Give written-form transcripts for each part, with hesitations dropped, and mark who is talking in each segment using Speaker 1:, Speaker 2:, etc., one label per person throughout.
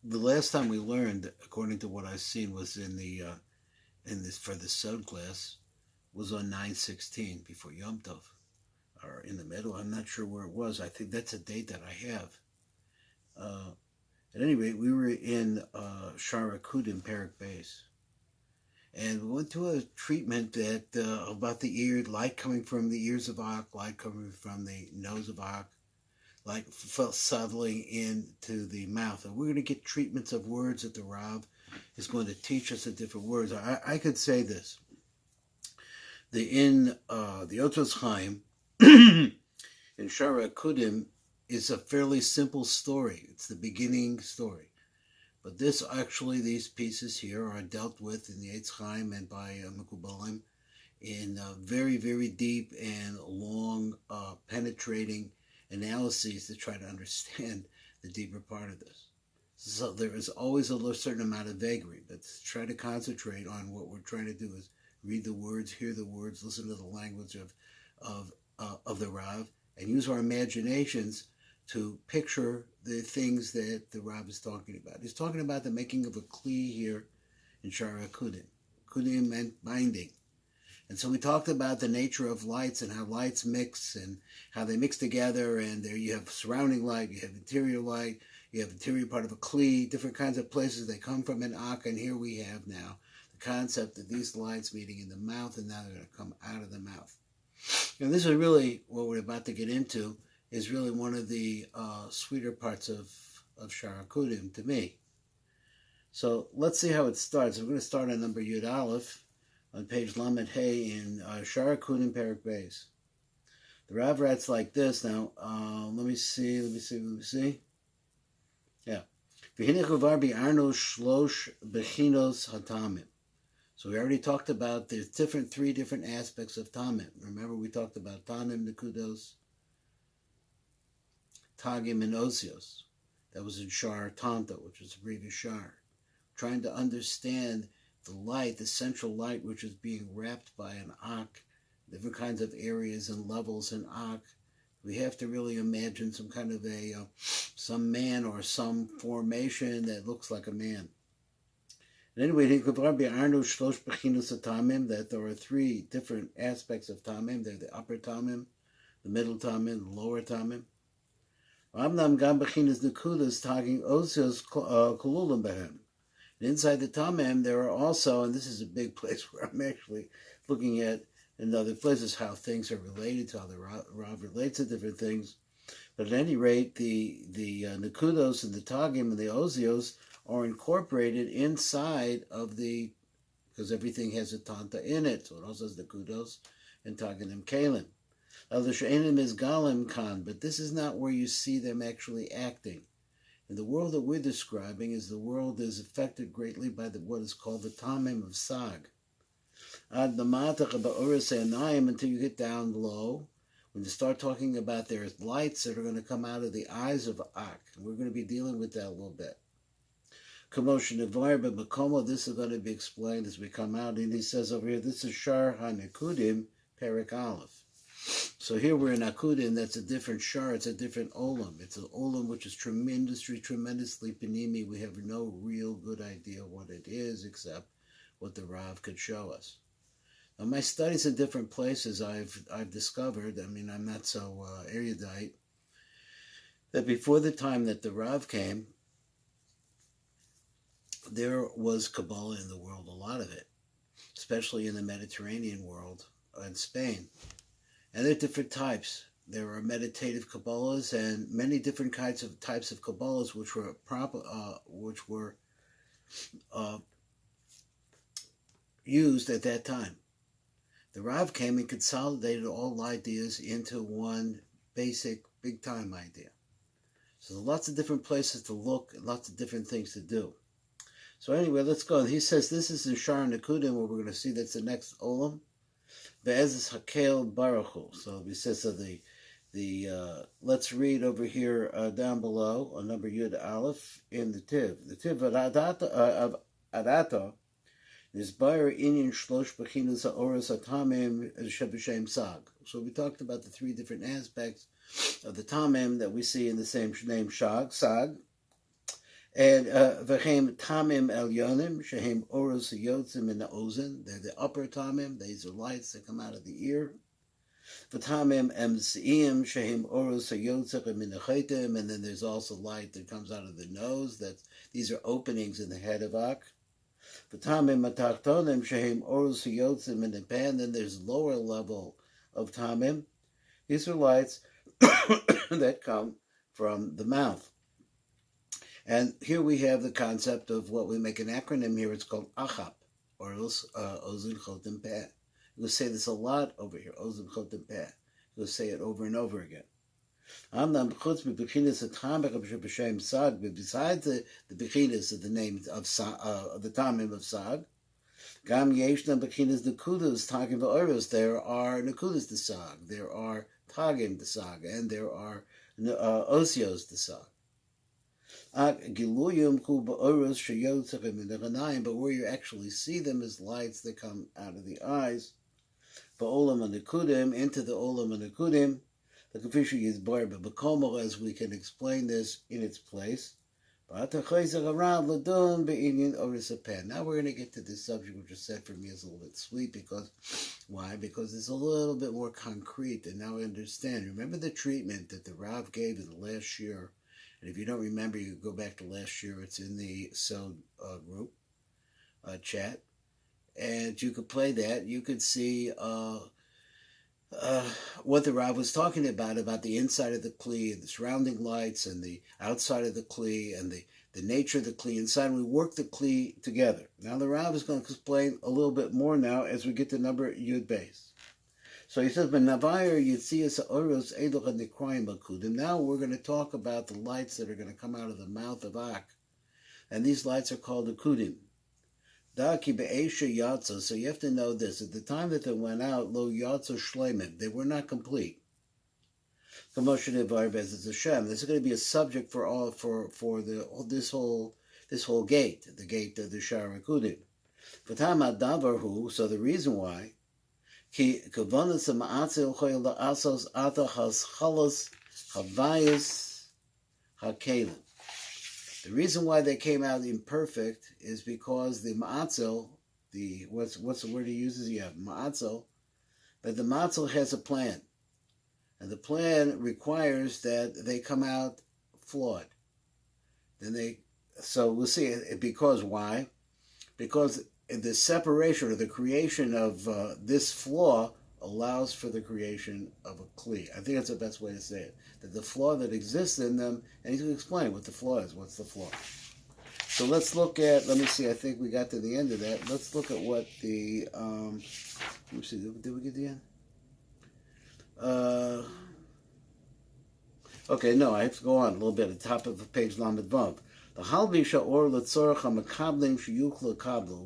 Speaker 1: the last time we learned, according to what I've seen, was in this for the sod class, was on 9/16 before Yom Tov, or in the middle. I'm not sure where it was. I think that's a date that I have. Uh, at any rate, we were in SHAAR HAAKUDIM perek base, and we went through a treatment that about the ear, light coming from the ears of Ak, light coming from the nose of Ak, like felt settling into the mouth. And we're going to get treatments of words that the Rav is going to teach us the different words. I could say this: the Otos Chaim in SHAAR HAAKUDIM is a fairly simple story. It's the beginning story. But these pieces here are dealt with in the Eitz Chaim and by Mekubalim in very, very deep and long, penetrating analyses to try to understand the deeper part of this. So there is always a certain amount of vagary, but try to concentrate on what we're trying to do is read the words, hear the words, listen to the language of the Rav, and use our imaginations to picture the things that the Rav is talking about. He's talking about the making of a Kli here in SHAAR HAAKUDIM. Kudim meant binding. And so we talked about the nature of lights and how lights mix and how they mix together, and there you have surrounding light, you have interior light, you have interior part of a Kli, different kinds of places they come from in Ak, and here we have now the concept of these lights meeting in the mouth, and now they're going to come out of the mouth. And this is really what we're about to get into, is really one of the sweeter parts of SHAAR HAAKUDIM to me. So let's see how it starts. We're going to start on number Yud Aleph on page Lamed Hey in SHAAR HAAKUDIM perek base. The Rav writes like this. Now, let me see. Yeah. So we already talked about the three different aspects of Tamim. Remember, we talked about Tanim, Nekudos, Tagim, and Osios. That was in SHAAR Tanta, which was the previous SHAAR. Trying to understand the light, the central light, which is being wrapped by an Ak, different kinds of areas and levels in Ak. We have to really imagine some kind of some man or some formation that looks like a man. And anyway, that there are three different aspects of Tamim. They're the upper Tamim, the middle Tamim, the lower Tamim. And inside the Tamim, there are also, and this is a big place where I'm actually looking at in other places how things are related to how the Rav relates to different things. But at any rate, the Nekudos and the Tagim and the Osios are incorporated inside of because everything has a Tanta in it. So it also has Nekudos and Tagim Kalim. The She'enim is Galim Khan, but this is not where you see them actually acting. And the world that we're describing is the world that is affected greatly by what is called the Tamim of Sag. Ad the Matach until you get down low, when you start talking about there's lights that are going to come out of the eyes of Ak. And we're going to be dealing with that a little bit. Commotion of but Makomo, this is going to be explained as we come out. And he says over here, this is SHAAR HAAKUDIM perek Aleph. So here we're in HAAKUDIM, that's a different SHAAR, it's a different Olam. It's an Olam which is tremendously panimi. We have no real good idea what it is except what the Rav could show us. Now my studies in different places I've discovered, I'm not so erudite, that before the time that the Rav came, there was Kabbalah in the world, a lot of it, especially in the Mediterranean world and Spain. And there are different types. There are meditative Kabbalahs and many different types of Kabbalahs which were used at that time. The Rav came and consolidated all ideas into one basic big time idea. So there's lots of different places to look and lots of different things to do. So anyway, let's go. He says this is in SHAAR HAAKUDIM, where we're going to see that's the next Olam. Be'ez Hakel Baruchu. So he says so let's read over here down below on number Yud Aleph in the Tiv. The Tiv of Adata is Bayer Inyan Shlosh Bechinus Ha'oros Hatamim Shebeshem Sag. So we talked about the three different aspects of the Tamim that we see in the same name Sag. And v'chein tamim elyonim shehem oros yotzim in the ozen. They're the upper tamim. These are lights that come out of the ear. V'tamim emziim shehem oros yotzim in the chaitim. And then there's also light that comes out of the nose. These are openings in the head of Ak. V'tamim matachtonim shehem oros yotzim in the pan. Then there's lower level of tamim. These are lights that come from the mouth. And here we have the concept of what we make an acronym here. It's called ACHAP, or Ozen Chotem Peh. We'll say this a lot over here, Ozen Chotem Peh. We'll say it over and over again. Besides the bechinas of the name of the Tamim of Sag, Gam Yeshna bechinas the Kudas Tagim V'Oros. There are Nakudas the Sag, there are Tagim the Sag, and there are Osios the Sag. But where you actually see them is lights that come out of the eyes. Into the olam and akudim. The kafishu is bar b'bekomo, as we can explain this in its place. Now we're going to get to this subject, which is said for me as a little bit sweet. Because why? Because it's a little bit more concrete, and now I understand. Remember the treatment that the Rav gave in the last year. And if you don't remember, you go back to last year. It's in the SOD group chat. And you could play that. You could see what the Rav was talking about the inside of the Kli and the surrounding lights and the outside of the Kli and the nature of the Kli inside. And we work the Kli together. Now the Rav is going to explain a little bit more now as we get to number Yud Beis. So he says, now we're going to talk about the lights that are going to come out of the mouth of Ak. And these lights are called akudim. So you have to know this. At the time that they went out, lo yatzo shleimim, they were not complete. This is going to be a subject for this whole gate, the gate of the SHAAR akudim. So the reason why, the reason why they came out imperfect is because the ma'atzel, what's the word he uses? Yeah, ma'atzel. But the ma'atzel has a plan. And the plan requires that they come out flawed. So we'll see, because why? Because the separation or the creation of this flaw allows for the creation of a Kli. I think that's the best way to say it. That the flaw that exists in them, and he's going to explain what the flaw is. What's the flaw? So let's look at, let me see, I think we got to the end of that. Let's look at what the, let me see, did we get to the end? Okay, no, I have to go on a little bit at the top of page Lamed Vav.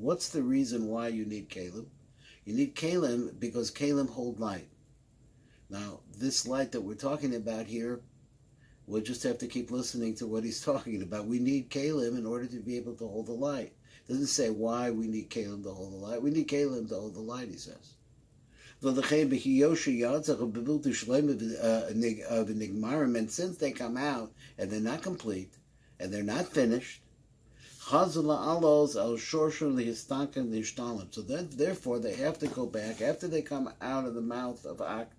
Speaker 1: What's the reason why you need kalim? You need kalim because kalim hold light. Now, this light that we're talking about here, we'll just have to keep listening to what he's talking about. We need kalim in order to be able to hold the light. It doesn't say why we need kalim to hold the light. We need kalim to hold the light, he says. And since they come out and they're not complete, and they're not finished, so then therefore they have to go back after they come out of the mouth of Ak.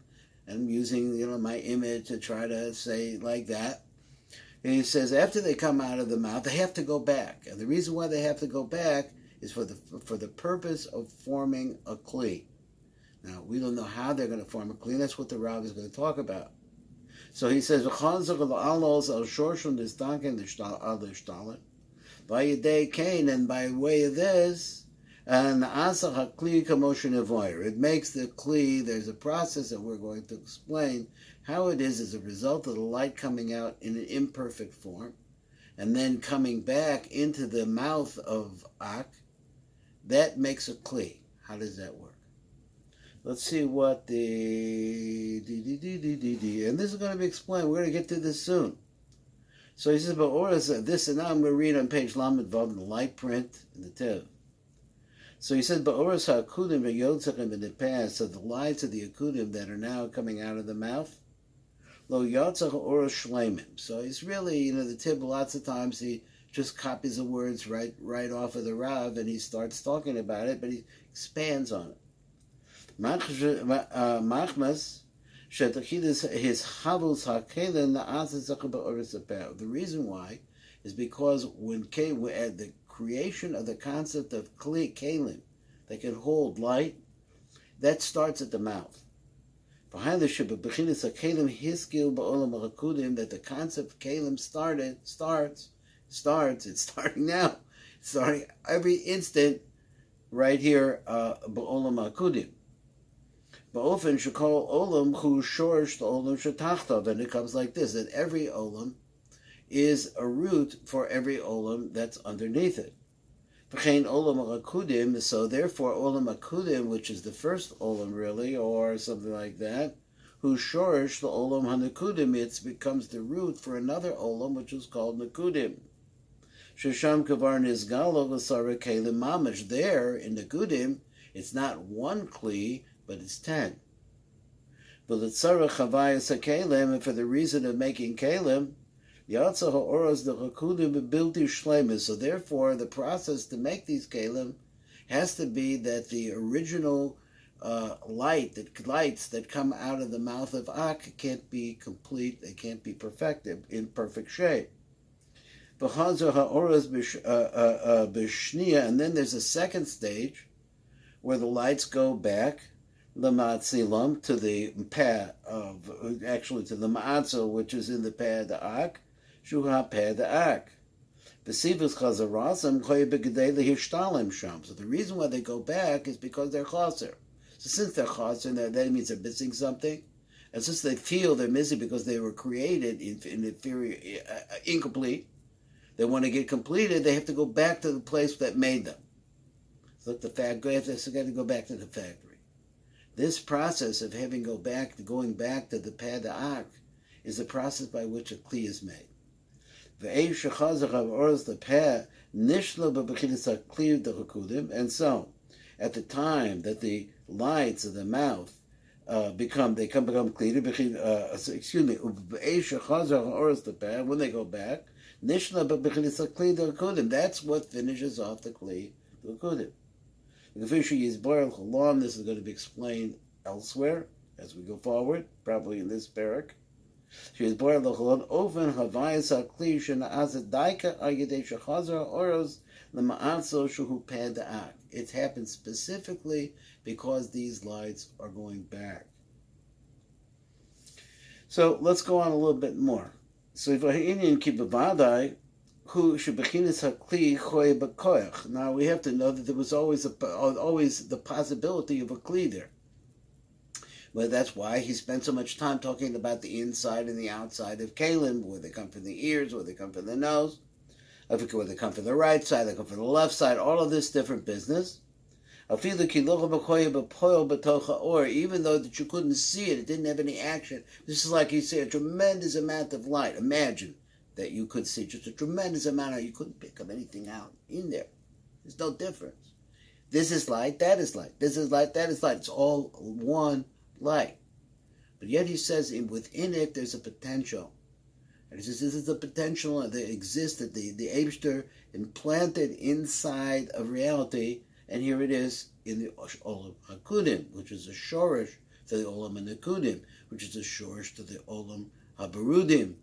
Speaker 1: And I'm using my image to try to say like that. And he says after they come out of the mouth, they have to go back, and the reason why they have to go back is for the purpose of forming a Kli. Now we don't know how they're going to form a Kli. That's what the Rav is going to talk about. So he says, and by way of this, and it makes the Kli, there's a process that we're going to explain how it is as a result of the light coming out in an imperfect form, and then coming back into the mouth of Ak, that makes a Kli. How does that work? Let's see what and this is going to be explained. We're going to get to this soon. So he says, but this, and now I'm going to read on page Lamed Vav in the light print in the Tev. So he says, but HAAKUDIM in the past, so the lights of the akudim that are now coming out of the mouth, lo yatzach oros shleimim. So he's really, the Tev, lots of times he just copies the words right off of the Rav, and he starts talking about it, but he expands on it. Machmas, his havus hakelin na'aseh. The reason why is because when at the creation of the concept of kelim that can hold light, that starts at the mouth. Behind the ship of bechinas hakelim hiskil ba'olam HAAKUDIM, that the concept of kelim starts. It's starting now. It's starting every instant right here, ba'olam HAAKUDIM. Ba'ofen shekol olam hu shorish olam shetachtav, and it comes like this, that every olam is a root for every olam that's underneath it. V'chein olam HAAKUDIM, so therefore olam HAAKUDIM, which is the first olam really, or something like that, hu shorish the olam haNekudim, it becomes the root for another olam which is called Nekudim. Shesham kavar nizgalo v'sara kelim mamash. There in Nekudim, it's not one kli, but it's 10. V'litzarach chavayas hakelim, and for the reason of making kelim, yatsa ha'oros the HAAKUDIM bilti shleimus. So therefore, the process to make these kelim has to be that the original lights that come out of the mouth of Ak can't be complete, they can't be perfected in perfect shape. V'chazor ha'oros b'shniya, and then there's a second stage where the lights go back l'matzilam, to the peh of, actually to the ma'atzel, which is in the peh the Ak, shuha peh the Ak. V'sivus chazarasam koy begedei lehishtalim sham. So the reason why they go back is because they're chaser. So since they're chaser, that means they're missing something. And since they feel they're missing because they were created in inferior, incomplete, they want to get completed, they have to go back to the place that made them. So the factory, they have to go back to the factory. This process of going back to the peh da'ak, is the process by which a kli is made. And so, at the time that the lights of the mouth become clear, when they go back, that's what finishes off the kli, the HAAKUDIM. This is going to be explained elsewhere as we go forward, probably in this perek. It happens specifically because these lights are going back. So let's go on a little bit more. So if now we have to know that there was always the possibility of a kli there. Well, that's why he spent so much time talking about the inside and the outside of kelim, where they come from the ears, where they come from the nose, where they come from the right side, they come from the left side, all of this different business. Even though that you couldn't see it, it didn't have any action. This is like you say, a tremendous amount of light. Imagine that you could see just a tremendous amount of, you couldn't pick up anything out in there. There's no difference. This is light, that is light. This is light, that is light. It's all one light. But yet he says within it there's a potential. And he says this is the potential that exists, that the Eibshter implanted inside of reality, and here it is in the Olam HAAKUDIM, which is a shorish to the Olam HaNekudim, which is a shorish to the Olam HaBarudim,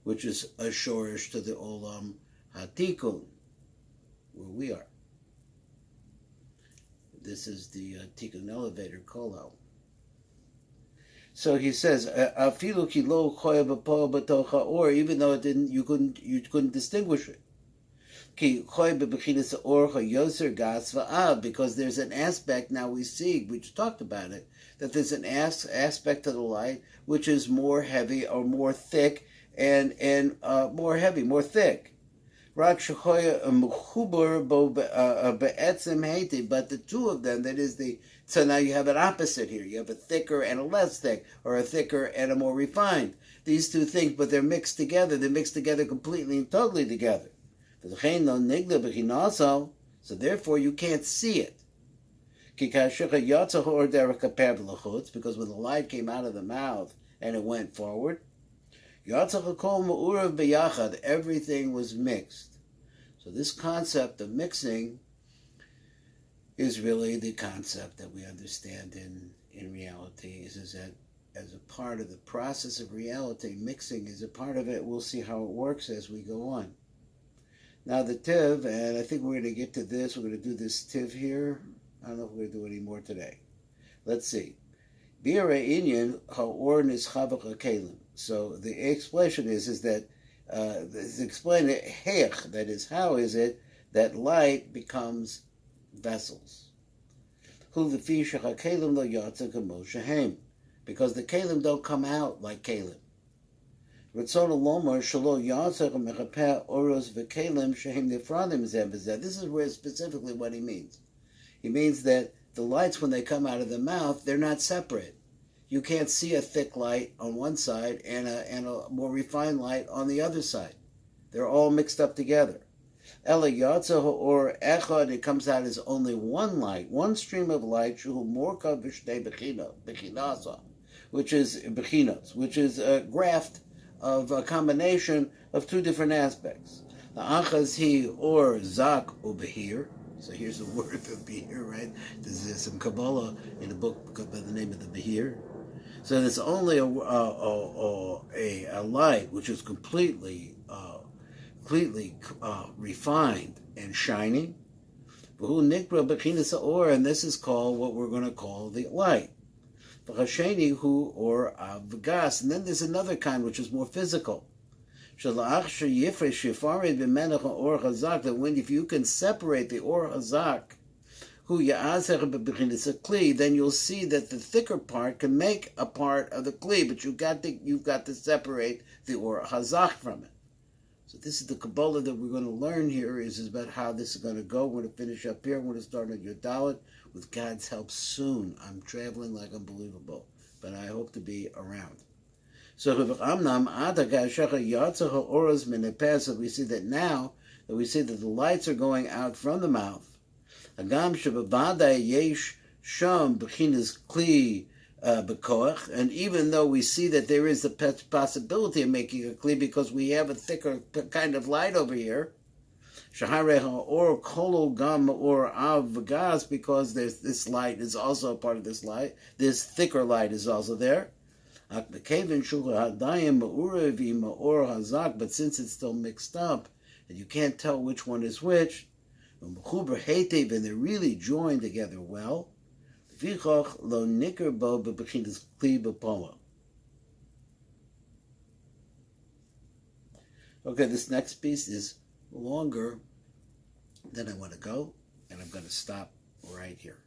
Speaker 1: which is a shorish to the Olam HaTikun, where we are. This is the Tikkun elevator kolal. So he says, "Afilu ki lo choya b'po b'tocha or," even though it didn't, you couldn't distinguish it. Ki choya b'bechinas or choyoser gas va'av, because there's an aspect now we see, we just talked about it, that there's an aspect of the light which is more heavy or more thick and more heavy, more thick. But the two of them, that is so now you have an opposite here. You have a thicker and a less thick, or a thicker and a more refined. These two things, but they're mixed together. They're mixed together completely and totally together. So therefore you can't see it. Because when the light came out of the mouth and it went forward, everything was mixed. So this concept of mixing is really the concept that we understand in reality, is that as a part of the process of reality, mixing is a part of it. We'll see how it works as we go on. Now the tiv, and I think we're going to get to this, we're going to do this tiv here. I don't know if we're going to do any more today. Let's see. Bira inyan ha'or nischavach ha'kelim. So the explanation is that it's explained heich, that is, how is it that light becomes vessels? Hu lefi shehakelim lo yatsa kamo shehem, because the kelim don't come out like kelim. Ratzon lomar shelo yatsa mechapeh oros v'kelim shehem nifradim zeh b'zeh. This is where specifically what he means. He means that the lights, when they come out of the mouth, they're not separate. You can't see a thick light on one side and a more refined light on the other side. They're all mixed up together. Ela yatsa or echad, it comes out as only one light, one stream of light, shuhu morka b'shtei bechinasa, which is bechinos, which is a graft of a combination of two different aspects. The achaz he or zak ubehir. So here's the word of behir, right? There's some Kabbalah in the book by the name of the behir. So there's only a light which is completely refined and shining. And this is called what we're going to call the light. And then there's another kind which is more physical. That when if you can separate the or hazak, then you'll see that the thicker part can make a part of the kli, but you've got to separate the or hazak from it. So this is the Kabbalah that we're going to learn here, is about how this is going to go. We're going to finish up here. We're going to start on your Dalit with God's help soon. I'm traveling like unbelievable, but I hope to be around. So we see that now, that we see that the lights are going out from the mouth. And even though we see that there is the possibility of making a kli because we have a thicker kind of light over here, because there's this light is also a part of this light, this thicker light is also there. But since it's still mixed up, and you can't tell which one is which, and they're really joined together well, okay, this next piece is longer than I want to go, and I'm going to stop right here.